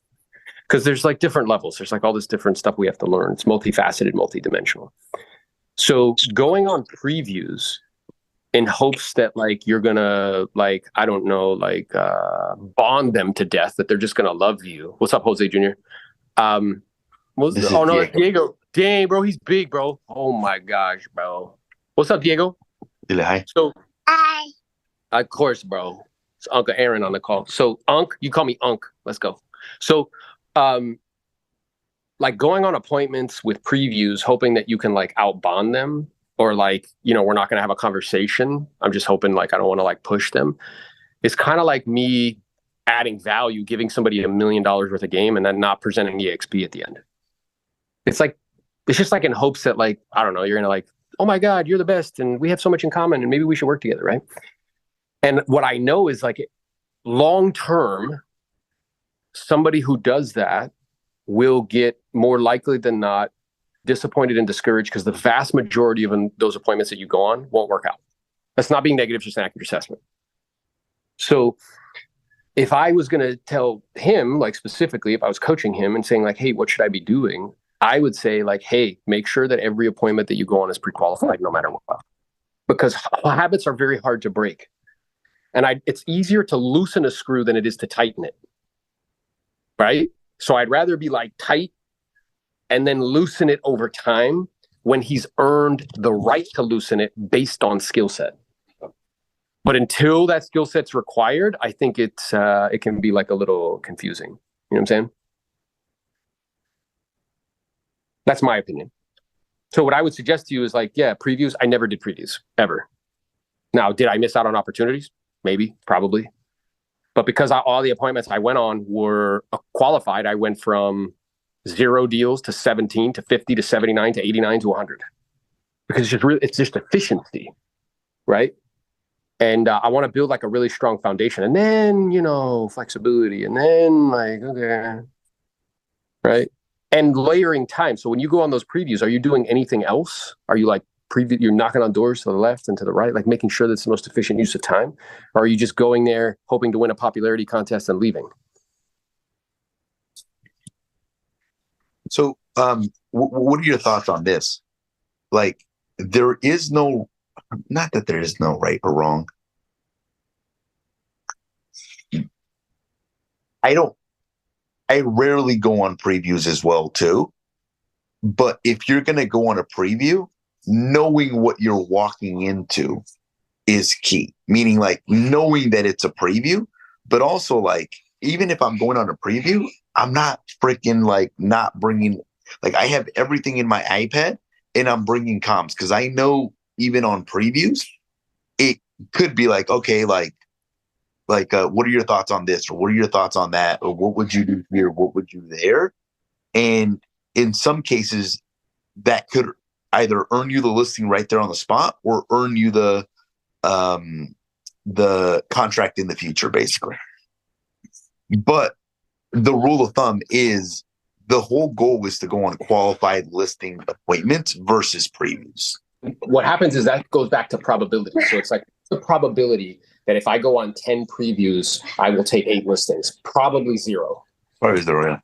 Because there's like different levels. There's like all this different stuff we have to learn. It's multifaceted, multidimensional. So going on previews in hopes that like you're gonna like, I don't know, like bond them to death, that they're just gonna love you. What's up, Jose Jr.? That's Diego. Dang, bro, he's big, bro. Oh my gosh, bro. What's up, Diego? Hi. So, hi. Of course, bro. It's Uncle Aaron on the call. So, Unc, you call me Unc. Let's go. So, like going on appointments with previews, hoping that you can like outbond them, or like, we're not going to have a conversation. I'm just hoping like, I don't want to like push them. It's kind of like me adding value, giving somebody $1 million worth of game and then not presenting EXP at the end. It's just like in hopes that like, I don't know, you're going to like, oh my God, you're the best. And we have so much in common and maybe we should work together. Right. And what I know is like long-term, somebody who does that will get more likely than not disappointed and discouraged, because the vast majority of those appointments that you go on won't work out. That's not being negative, just an accurate assessment. So if I was going to tell him, like specifically, if I was coaching him and saying like, hey, what should I be doing? I would say like, hey, make sure that every appointment that you go on is pre-qualified no matter what, because habits are very hard to break. And it's easier to loosen a screw than it is to tighten it. Right? So I'd rather be like tight and then loosen it over time when he's earned the right to loosen it based on skill set. But until that skill set's required, I think it can be like a little confusing. You know what I'm saying? That's my opinion. So what I would suggest to you is like, yeah, previews. I never did previews ever. Now, did I miss out on opportunities? Maybe, probably. But because all the appointments I went on were qualified, I went from 0 deals to 17 to 50 to 79 to 89 to 100. Because it's just efficiency, right? And I want to build like a really strong foundation, and then flexibility, and then okay, right? And layering time. So when you go on those previews, are you doing anything else? Are you like you're knocking on doors to the left and to the right, like making sure that's the most efficient use of time? Or are you just going there hoping to win a popularity contest and leaving? So, what are your thoughts on this? Like, there is no, not that there is no right or wrong. I rarely go on previews as well too. But if you're going to go on a preview, knowing what you're walking into is key. Meaning like knowing that it's a preview, but also like, even if I'm going on a preview, I'm not freaking like not bringing, like I have everything in my iPad and I'm bringing comms because I know even on previews, it could be like, okay, what are your thoughts on this? Or what are your thoughts on that? Or what would you do here? What would you there? And in some cases, that could either earn you the listing right there on the spot or earn you the contract in the future, basically. But the rule of thumb is the whole goal is to go on qualified listing appointments versus previews. What happens is that goes back to probability. So it's like the probability that if I go on 10 previews, I will take 8 listings. Probably 0. Probably 0, yeah.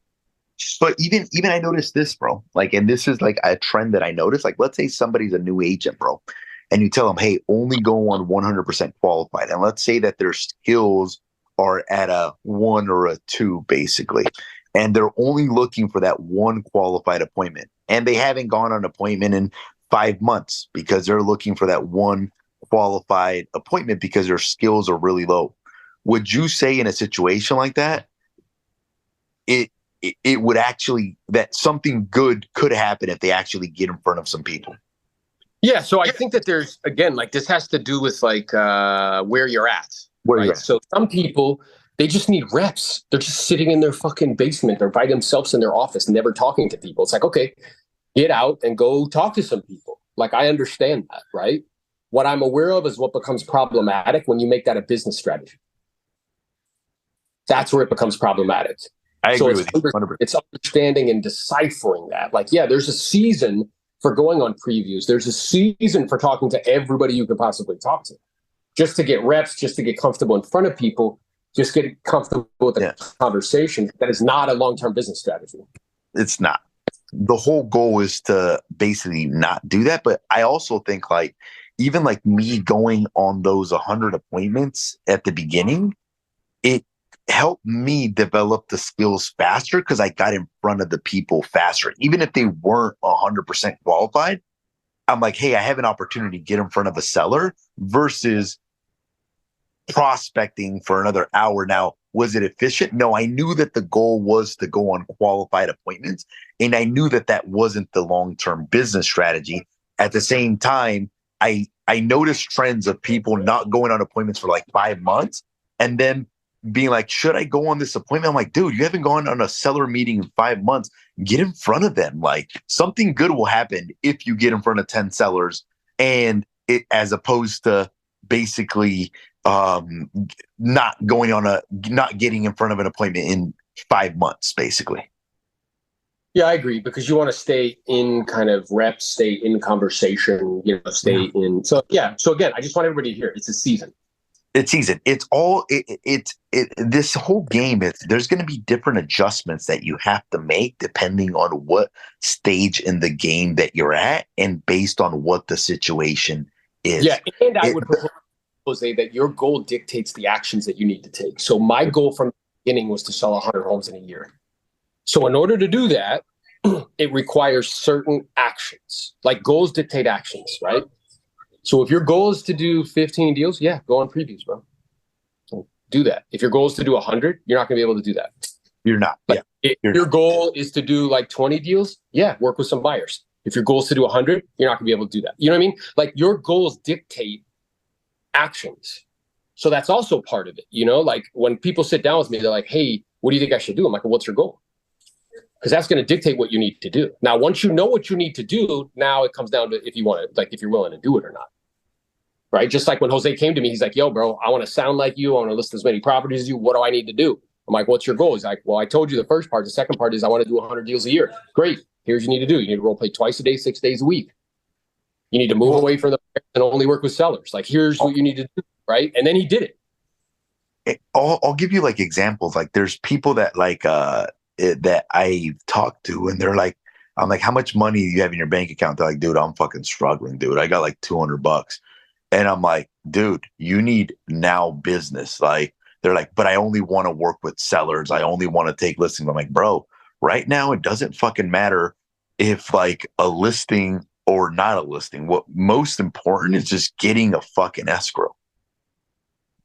But even I noticed this, bro. Like, and this is like a trend that I noticed. Like, let's say somebody's a new agent, bro, and you tell them, hey, only go on 100% qualified. And let's say that their skills are at a 1 or a 2, basically. And they're only looking for that one qualified appointment. And they haven't gone on an appointment in 5 months because they're looking for that one qualified appointment because their skills are really low. Would you say in a situation like that, it would actually, that something good could happen if they actually get in front of some people? Yeah. So I think that there's, again, like this has to do with like where you're at. Where you're at. So some people, they just need reps. They're just sitting in their fucking basement or by themselves in their office, never talking to people. It's like, okay, get out and go talk to some people. Like, I understand that, right? What I'm aware of is what becomes problematic when you make that a business strategy. That's where it becomes problematic. I agree with you. 100%. It's understanding and deciphering that. Like, yeah, there's a season for going on previews. There's a season for talking to everybody you could possibly talk to. Just to get reps, just to get comfortable in front of people, just get comfortable with the conversation. That is not a long-term business strategy. It's not. The whole goal is to basically not do that. But I also think like, even like me going on those 100 appointments at the beginning, it helped me develop the skills faster because I got in front of the people faster. Even if they weren't 100% qualified, I'm like, hey, I have an opportunity to get in front of a seller versus prospecting for another hour. Now, was it efficient? No, I knew that the goal was to go on qualified appointments, and I knew that that wasn't the long-term business strategy. At the same time, I noticed trends of people not going on appointments for like 5 months and then being like, should I go on this appointment? I'm like, dude, you haven't gone on a seller meeting in 5 months. Get in front of them. Like, something good will happen if you get in front of 10 sellers, and it, as opposed to basically not getting in front of an appointment in 5 months, basically. Yeah, I agree, because you want to stay in kind of reps, stay in conversation, stay in. So yeah. So again, I just want everybody to hear it's a season. It's season. It's all this whole game. There's going to be different adjustments that you have to make depending on what stage in the game that you're at and based on what the situation is. Yeah, and I would propose, Jose, that your goal dictates the actions that you need to take. So my goal from the beginning was to sell 100 homes in a year. So in order to do that, it requires certain actions. Like, goals dictate actions, right? So if your goal is to do 15 deals, yeah, go on previews, bro. So do that. If your goal is to do 100, you're not going to be able to do that. You're not. Like, if your goal is to do like 20 deals, yeah, work with some buyers. If your goal is to do 100, you're not going to be able to do that. You know what I mean? Like, your goals dictate actions. So that's also part of it, like when people sit down with me, they're like, hey, what do you think I should do? I'm like, well, what's your goal? Because that's going to dictate what you need to do. Now, once you know what you need to do, now it comes down to if you want to, like, if you're willing to do it or not. Right? Just like when Jose came to me, he's like, yo, bro, I want to sound like you. I want to list as many properties as you. What do I need to do? I'm like, what's your goal? He's like, well, I told you the first part. The second part is I want to do 100 deals a year. Great. Here's what you need to do. You need to role play twice a day, 6 days a week. You need to move away from the and only work with sellers. Like, here's what you need to do. Right? And then he did it. I'll give you like examples. Like there's people that like that I talk to, and they're like, I'm like, how much money do you have in your bank account? They're like, dude, I'm fucking struggling, dude. I got like $200. And I'm like, dude, you need now business. Like they're like, but I only want to work with sellers. I only want to take listings. I'm like, bro, right now it doesn't fucking matter if like a listing or not a listing. What most important is just getting a fucking escrow.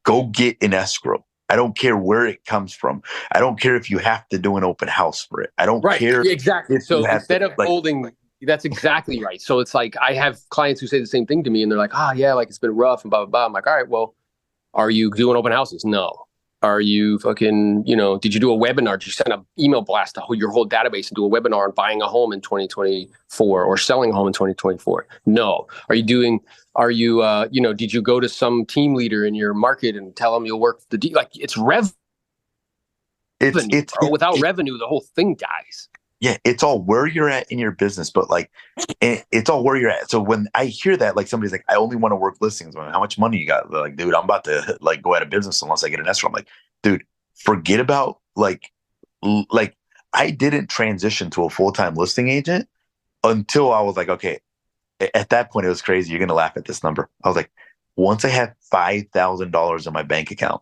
Go get an escrow. I don't care where it comes from. I don't care if you have to do an open house for it. I don't care. Exactly. So instead of holding, that's exactly right. So it's like I have clients who say the same thing to me, and they're like, yeah, like it's been rough and blah, blah, blah. I'm like, all right, well, are you doing open houses? No. Are you fucking, did you do a webinar? Did you send an email blast to your whole database and do a webinar on buying a home in 2024 or selling a home in 2024? No. Did you go to some team leader in your market and tell them you'll work the deal? Like it's revenue. Without revenue, the whole thing dies. Yeah, it's all where you're at in your business, but like it's all where you're at. So when I hear that, like somebody's like, I only want to work listings. How much money you got? They're like, dude, I'm about to like go out of business unless I get an escrow. I'm like, dude, forget about like I didn't transition to a full-time listing agent until I was like, okay, at that point it was crazy. You're gonna laugh at this number. I was like, once I have $5,000 in my bank account,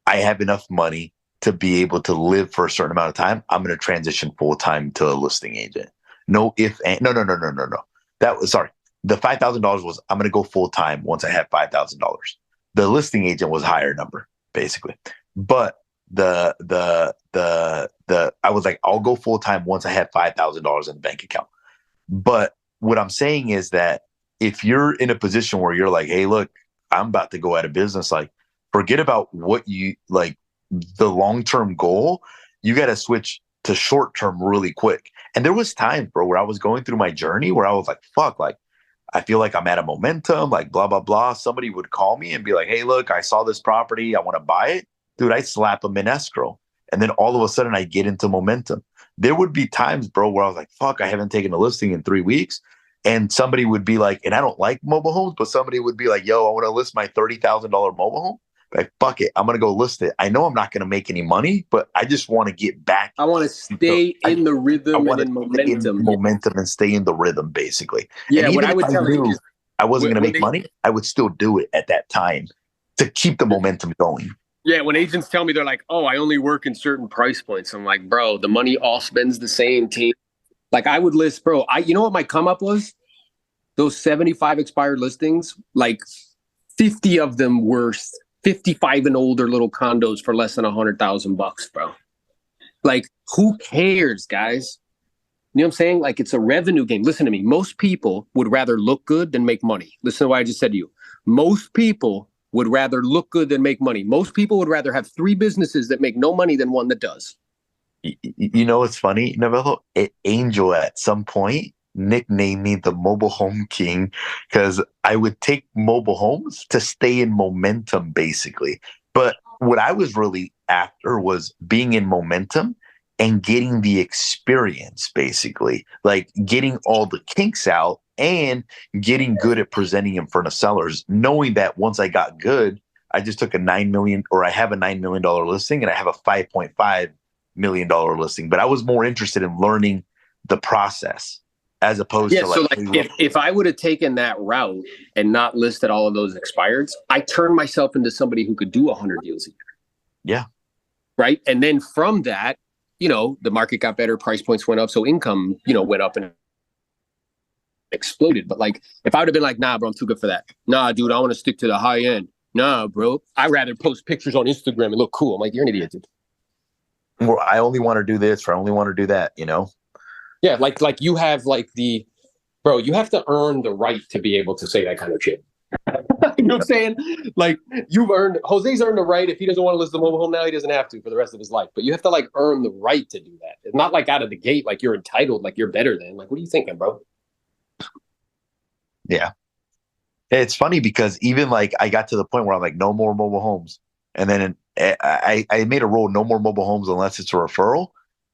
I have enough money to be able to live for a certain amount of time. I'm going to transition full time to a listing agent. No. That was the $5,000 was I'm going to go full time once I have $5,000. The listing agent was a higher number basically, but I was like, I'll go full time once I have $5,000 in the bank account. But what I'm saying is that if you're in a position where you're like, hey, look, I'm about to go out of business, like forget about what you like. The long-term goal, you got to switch to short-term really quick. And there was times, bro, where I was going through my journey where I was like, fuck, like, I feel like I'm at a momentum, like blah, blah, blah. Somebody would call me and be like, hey, look, I saw this property. I want to buy it. Dude, I slap them in escrow. And then all of a sudden I get into momentum. There would be times, bro, where I was like, fuck, I haven't taken a listing in 3 weeks. And somebody would be like, and I don't like mobile homes, but somebody would be like, yo, I want to list my $30,000 mobile home. Like, fuck it, I'm going to go list it. I know I'm not going to make any money, but I just want to get back. I want to stay in the rhythm and in momentum. And stay in the rhythm, basically. Yeah, and what I would tell you is I wasn't going to make money, I would still do it at that time to keep the momentum going. Yeah, when agents tell me, they're like, oh, I only work in certain price points. I'm like, bro, the money all spends the same team. Like I would list, bro, you know what my come up was? Those 75 expired listings, like 50 of them were 55 and older little condos for less than $100,000, bro. Like, who cares, guys? You know what I'm saying? Like, it's a revenue game. Listen to me. Most people would rather look good than make money. Listen to what I just said to you. Most people would rather look good than make money. Most people would rather have 3 businesses that make no money than one that does. You know what's funny, Novello? Angel at some point nicknamed me the mobile home king because I would take mobile homes to stay in momentum, basically. But what I was really after was being in momentum and getting the experience, basically, like getting all the kinks out and getting good at presenting in front of sellers, knowing that once I got good, I just took I have a $9 million listing and I have a $5.5 million listing. But I was more interested in learning the process as opposed to like. So like if I would have taken that route and not listed all of those expireds, I turned myself into somebody who could do 100 deals a year. Yeah. Right. And then from that, the market got better, price points went up. So income, went up and exploded. But like, if I would have been like, nah, bro, I'm too good for that. Nah, dude, I want to stick to the high end. Nah, bro, I'd rather post pictures on Instagram and look cool. I'm like, you're an idiot, dude. Well, I only want to do this or I only want to do that, Yeah, like you have you have to earn the right to be able to say that kind of shit. You know what I'm saying? Like Jose's earned the right. If he doesn't want to list the mobile home now, he doesn't have to for the rest of his life. But you have to like earn the right to do that. It's not like out of the gate, like you're entitled, like you're better than. Like, what are you thinking, bro? Yeah. It's funny because even like I got to the point where I'm like, no more mobile homes. And then I made a rule, no more mobile homes unless it's a referral.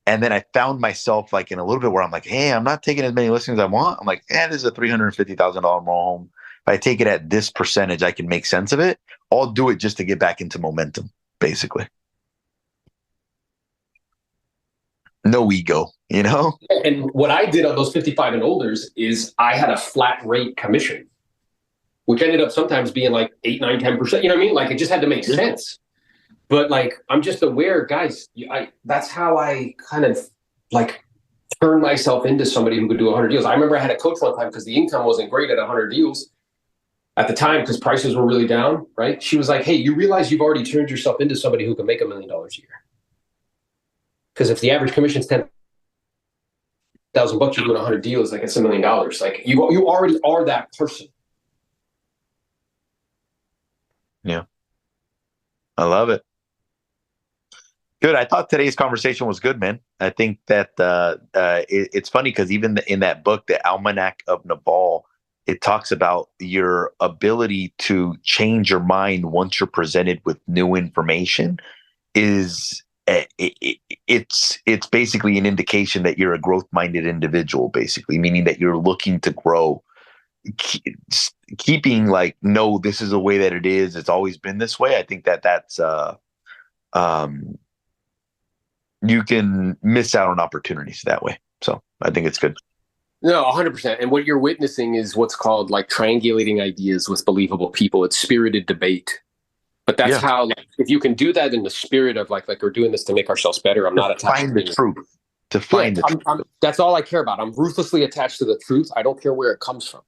And then I found myself like in a little bit where I'm like, hey, I'm not taking as many listings as I want. I'm like, this is a $350,000 mobile home. If I take it at this percentage, I can make sense of it. I'll do it just to get back into momentum, basically. No ego, you know? And what I did on those 55 and olders is I had a flat rate commission, which ended up sometimes being like 8, 9, 10%. You know what I mean? Like it just had to make sense. But like, I'm just aware, guys, that's how I kind of like turn myself into somebody who could do 100 deals. I remember I had a coach one time because the income wasn't great at 100 deals at the time because prices were really down, right? She was like, hey, you realize you've already turned yourself into somebody who can make $1 million a year. Because if the average commission is $10,000, you're doing 100 deals, like it's $1 million. Like you already are that person. Yeah. I love it. Good. I thought today's conversation was good, man. I think that it's funny because even in that book, The Almanac of Naval, it talks about your ability to change your mind once you're presented with new information is it's basically an indication that you're a growth-minded individual, basically, meaning that you're looking to grow. Keeping like, no, this is the way that it is. It's always been this way. I think that's you can miss out on opportunities that way. So I think it's good. No, 100%. And what you're witnessing is what's called like triangulating ideas with believable people. It's spirited debate. But that's how, like, if you can do that in the spirit of like we're doing this to make ourselves better, I'm not attached to the truth. To find the truth. That's all I care about. I'm ruthlessly attached to the truth. I don't care where it comes from.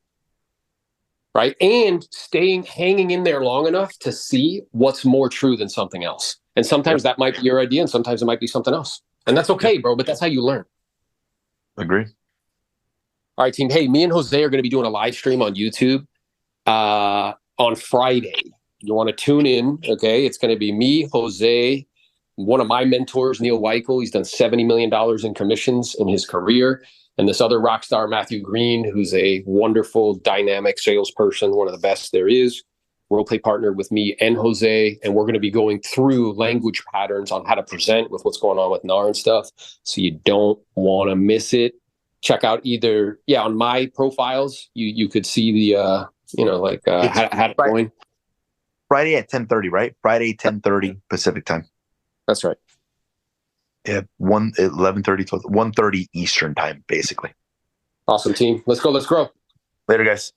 Right. And hanging in there long enough to see what's more true than something else. And sometimes that might be your idea and sometimes it might be something else. And that's okay, bro. But that's how you learn. Agree. All right, team. Hey, me and Jose are going to be doing a live stream on YouTube on Friday. You want to tune in. Okay. It's going to be me, Jose, one of my mentors, Neil Weichel. He's done $70 million in commissions in his career. And this other rock star, Matthew Green, who's a wonderful, dynamic salesperson, one of the best there is, roleplay partner with me and Jose. And we're going to be going through language patterns on how to present with what's going on with NAR and stuff. So you don't want to miss it. Check out either, on my profiles, you could see the, how to join. Friday at 10:30, right? Friday, 10:30 Pacific time. That's right. Yeah, 11:30 to 1:30 Eastern time, basically. Awesome, team. Let's go. Let's grow. Later, guys.